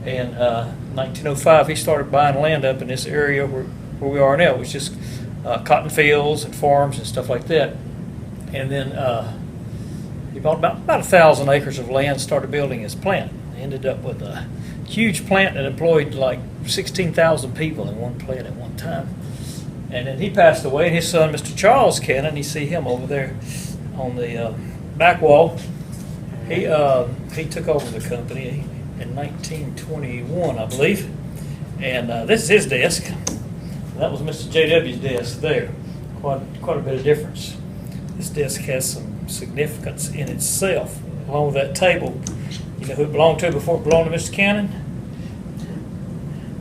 And 1905, he started buying land up in this area where we are now. It was just cotton fields and farms and stuff like that. And then he bought about 1,000 acres of land, started building his plant. He ended up with a huge plant that employed like 16,000 people in one plant at one time. And then he passed away, and his son, Mr. Charles Cannon, you see him over there on the back wall. He took over the company in 1921, I believe. And this is his desk. That was Mr. J.W.'s desk there. Quite a bit of difference. This desk has some significance in itself, along with that table. You know who it belonged to before it belonged to Mr. Cannon?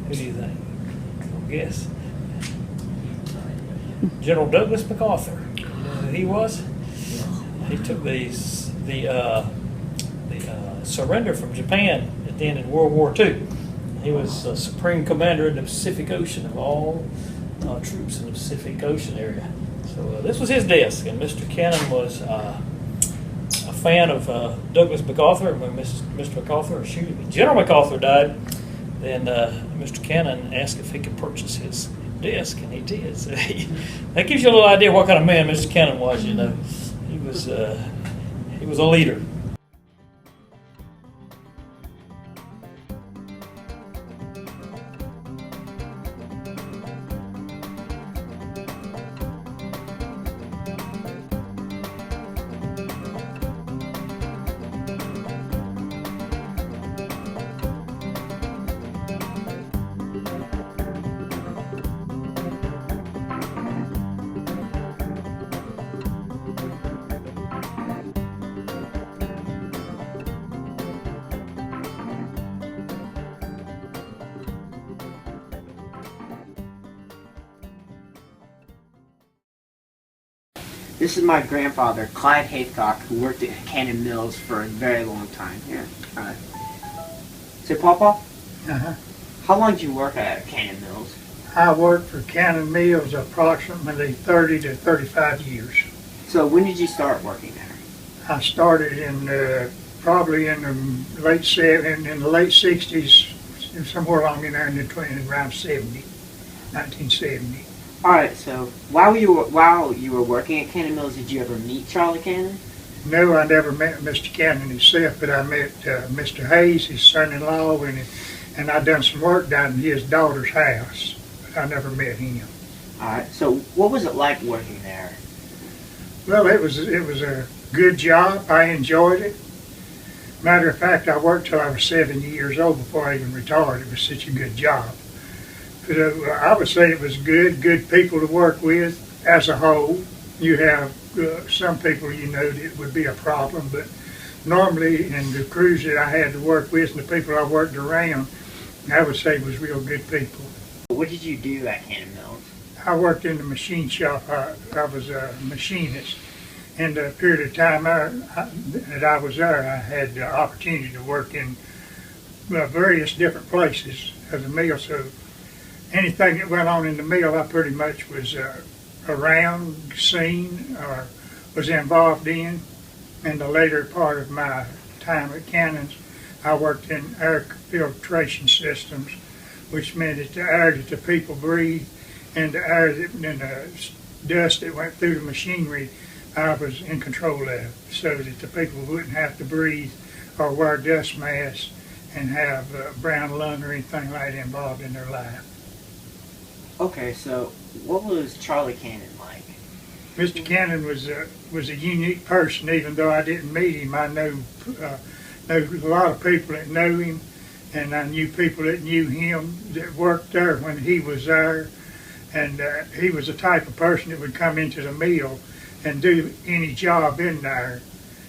Who do you think? Guess. General Douglas MacArthur. You know who he was? He took the surrender from Japan at the end of World War II. He was Supreme Commander in the Pacific Ocean of all troops in the Pacific Ocean area. So this was his desk, and Mr. Cannon was a fan of Douglas MacArthur. When Mr. MacArthur, General MacArthur died, then Mr. Cannon asked if he could purchase his desk, and he did. So that gives you a little idea what kind of man Mr. Cannon was. You know, he was a leader. This is my grandfather, Clyde Haycock, who worked at Cannon Mills for a very long time. Here. Say, Papa, how long did you work at Cannon Mills? I worked for Cannon Mills approximately 30 to 35 years. So when did you start working there? I started in probably in the late 60s, somewhere along in there in between around 1970. All right. So while you were working at Cannon Mills, did you ever meet Charlie Cannon? No, I never met Mr. Cannon himself, but I met Mr. Hayes, his son-in-law, and I done some work down in his daughter's house, but I never met him. All right. So what was it like working there? Well, it was a good job. I enjoyed it. Matter of fact, I worked till I was 70 years old before I even retired. It was such a good job. But I would say it was good people to work with as a whole. You have some people you know that would be a problem, but normally in the crews that I had to work with and the people I worked around, I would say was real good people. What did you do at Cannon Mills? I worked in the machine shop. I was a machinist. In the period of time that I was there, I had the opportunity to work in various different places of the mill. So anything that went on in the mill, I pretty much was around, seen, or was involved in. In the later part of my time at Cannon's, I worked in air filtration systems, which meant that the air that the people breathed and the air and the dust that went through the machinery, I was in control of, so that the people wouldn't have to breathe or wear dust masks and have brown lung or anything like that involved in their life. Okay, so what was Charlie Cannon like? Mr. Cannon was a unique person. Even though I didn't meet him, I know a lot of people that know him, and I knew people that knew him that worked there when he was there. And he was the type of person that would come into the mill and do any job in there,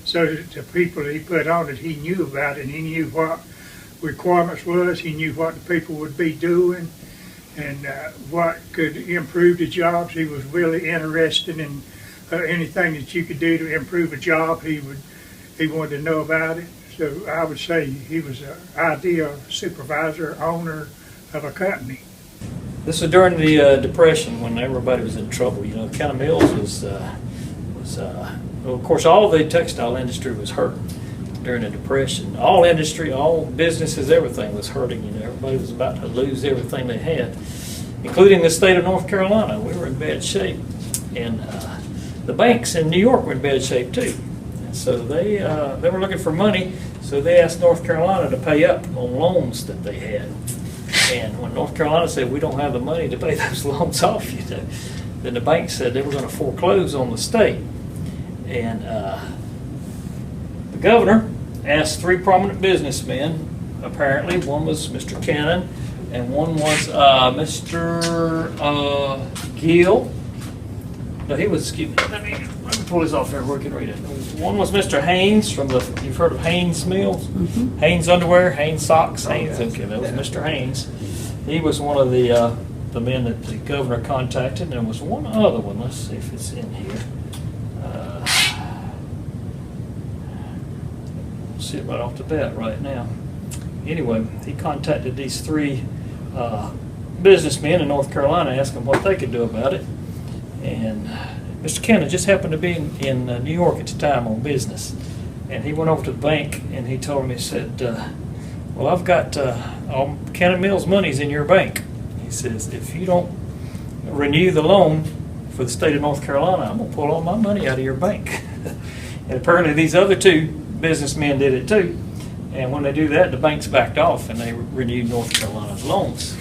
so that the people that he put on it, he knew about it, and he knew what requirements was, he knew what the people would be doing, and what could improve the jobs. He was really interested in anything that you could do to improve a job. He wanted to know about it. So I would say he was an ideal supervisor, owner of a company. This was during the Depression when everybody was in trouble. You know, Cannon Mills was well, of course, all the textile industry was hurt during the Depression. All industry, all businesses, everything was hurting. Everybody was about to lose everything they had, including the state of North Carolina. We were in bad shape, and the banks in New York were in bad shape too. And so they were looking for money, so they asked North Carolina to pay up on loans that they had. And when North Carolina said, we don't have the money to pay those loans off, then the bank said they were going to foreclose on the state. And the governor asked 3 prominent businessmen, apparently. One was Mr. Cannon, and one was Mr. Gill. No, he was, excuse me, let me pull this off there where we can read it. One was Mr. Haynes from you've heard of Haynes Mills? Mm-hmm. Haynes Underwear, Haynes Socks, Haynes, okay, that was Mr. Haynes. He was one of the men that the governor contacted, and there was one other one. Let's see if it's in here. See it right off the bat right now. Anyway, he contacted these 3 businessmen in North Carolina, asked them what they could do about it. And Mr. Cannon just happened to be in New York at the time on business. And he went over to the bank and he told him, he said, well, I've got all Cannon Mills money's in your bank. He says, if you don't renew the loan for the state of North Carolina, I'm going to pull all my money out of your bank. And apparently these other 2 businessmen did it too. And when they do that, the banks backed off and they renewed North Carolina's loans.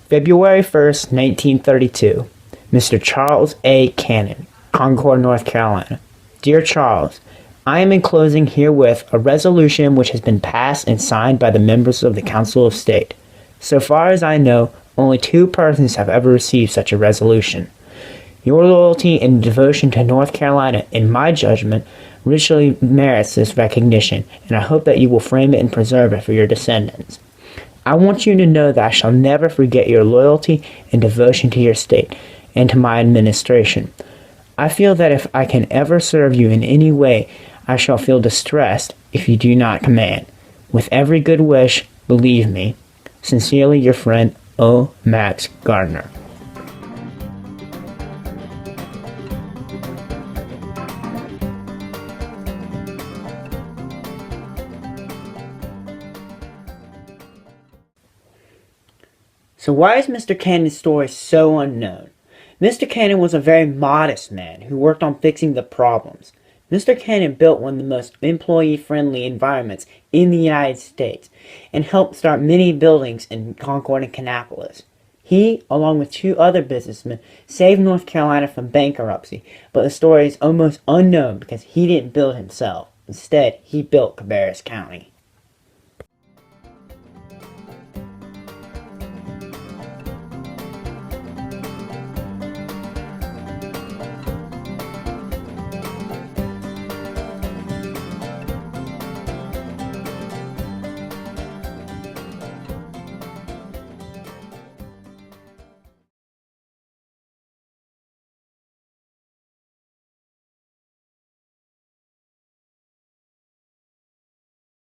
February 1st, 1932. Mr. Charles A. Cannon, Concord, North Carolina. Dear Charles, I am enclosing herewith a resolution which has been passed and signed by the members of the Council of State. So far as I know, only 2 persons have ever received such a resolution. Your loyalty and devotion to North Carolina, in my judgment, richly merits this recognition, and I hope that you will frame it and preserve it for your descendants. I want you to know that I shall never forget your loyalty and devotion to your state and to my administration. I feel that if I can ever serve you in any way, I shall feel distressed if you do not command. With every good wish, believe me, sincerely your friend, O. Max Gardner. So why is Mr. Cannon's story so unknown? Mr. Cannon was a very modest man who worked on fixing the problems. Mr. Cannon built one of the most employee-friendly environments in the United States and helped start many buildings in Concord and Kannapolis. He, along with 2 other businessmen, saved North Carolina from bankruptcy, but the story is almost unknown because he didn't build himself. Instead, he built Cabarrus County.